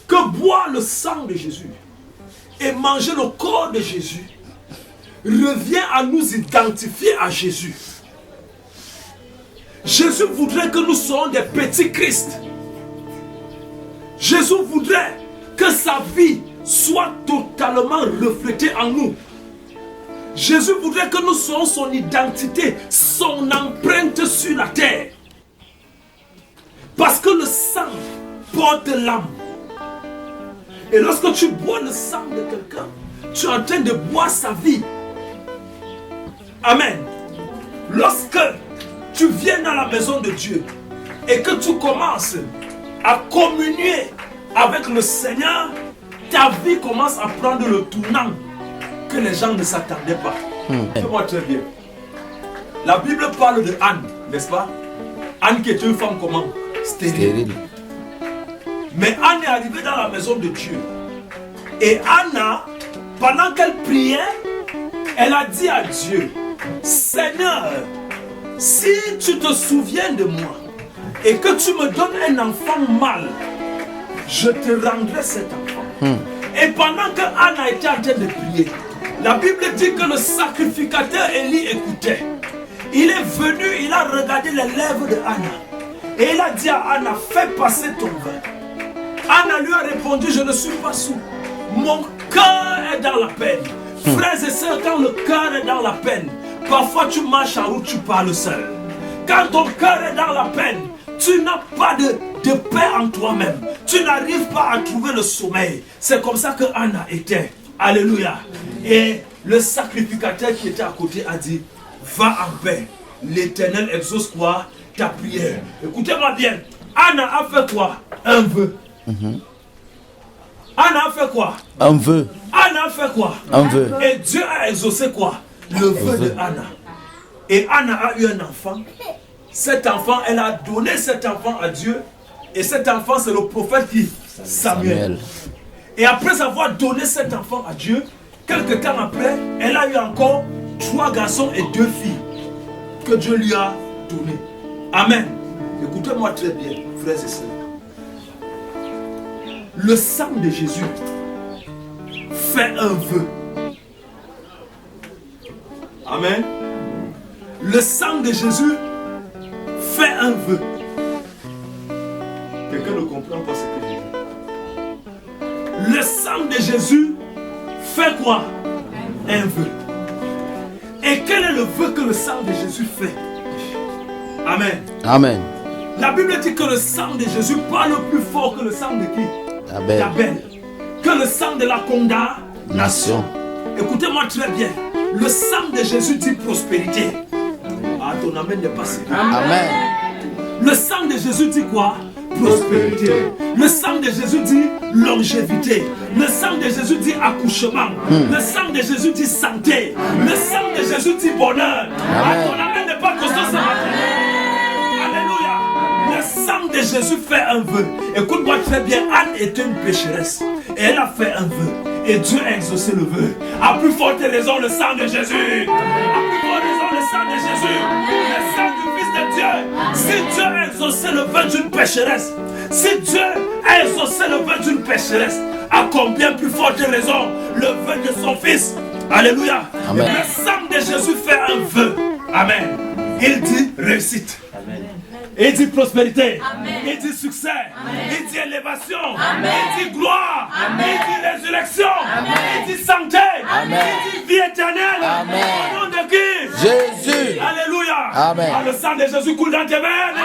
que boire le sang de Jésus et manger le corps de Jésus revient à nous identifier à Jésus. Jésus voudrait que nous soyons des petits Christ. Jésus voudrait que sa vie soit totalement reflétée en nous. Jésus voudrait que nous soyons son identité, son empreinte sur la terre. Parce que le sang porte l'âme. Et lorsque tu bois le sang de quelqu'un, tu es en train de boire sa vie. Amen. Lorsque tu viens dans la maison de Dieu et que tu commences à communier avec le Seigneur, ta vie commence à prendre le tournant que les gens ne s'attendaient pas. Fais-moi très bien. La Bible parle de Anne, n'est-ce pas? Anne qui est une femme comment? Stérile. Mais Anne est arrivée dans la maison de Dieu. Et Anna, pendant qu'elle priait, elle a dit à Dieu, Seigneur, si tu te souviens de moi et que tu me donnes un enfant mâle, je te rendrai cet enfant. Et pendant que Anna était en train de prier, la Bible dit que le sacrificateur Élie écoutait. Il est venu, il a regardé les lèvres de Anna. Et il a dit à Anna, fais passer ton vin. Anna lui a répondu, je ne suis pas sourd. Mon cœur est dans la peine. Frères et sœurs, quand le cœur est dans la peine, parfois tu marches en route, tu parles seul. Quand ton cœur est dans la peine, tu n'as pas de paix en toi-même. Tu n'arrives pas à trouver le sommeil. C'est comme ça que Anna était. Alléluia. Et le sacrificateur qui était à côté a dit, va en paix. L'Éternel exauce quoi? Ta prière. Écoutez-moi bien. Anna a fait quoi? Un vœu. Anna a fait quoi? Un vœu. Anna a fait quoi? Un vœu. Et Dieu a exaucé quoi? Le vœu de Anna. Et Anna a eu un enfant. Cet enfant, elle a donné cet enfant à Dieu. Et cet enfant, c'est le prophète qui? Samuel. Et après avoir donné cet enfant à Dieu, quelque temps après, elle a eu encore 3 garçons et 2 filles que Dieu lui a donnés. Amen. Écoutez-moi très bien, frères et sœurs. Le sang de Jésus fait un vœu. Amen. Le sang de Jésus fait un vœu. Quelqu'un ne comprend pas ce que je dis. Le sang de Jésus fait quoi? Un vœu. Et quel est le vœu que le sang de Jésus fait? Amen. Amen. La Bible dit que le sang de Jésus parle plus fort que le sang de qui? D'Abel. Que le sang de la condamnation. Écoutez-moi très bien. Le sang de Jésus dit prospérité. Ah, ton amen n'est pas sérieux. Amen. Le sang de Jésus dit quoi? Prospérité. Le sang de Jésus dit longévité. Le sang de Jésus dit accouchement. Le sang de Jésus dit santé. Le sang de Jésus dit bonheur. Ah, ton amen n'est pas constant ce matin. Alléluia. Le sang de Jésus fait un vœu. Écoute-moi très bien. Anne était une pécheresse. Et elle a fait un vœu. Et Dieu a exaucé le vœu. À plus forte raison, le sang de Jésus. À plus forte raison, le sang de Jésus. Le sang du Fils de Dieu. Si Dieu a exaucé le vœu d'une pécheresse, si Dieu a exaucé le vœu d'une pécheresse, à combien plus forte raison le vœu de son Fils? Alléluia. Amen. Le sang de Jésus fait un vœu. Amen. Il dit réussite. Amen. Il dit prospérité. Amen. Il dit succès. Amen. Il dit élévation. Amen. Il dit gloire. Amen. Il dit résurrection. Amen. Il dit santé. Amen. Il dit vie éternelle. Amen. Au nom de qui? Jésus. Alléluia. Amen. Ah, le sang de Jésus coule dans tes veines.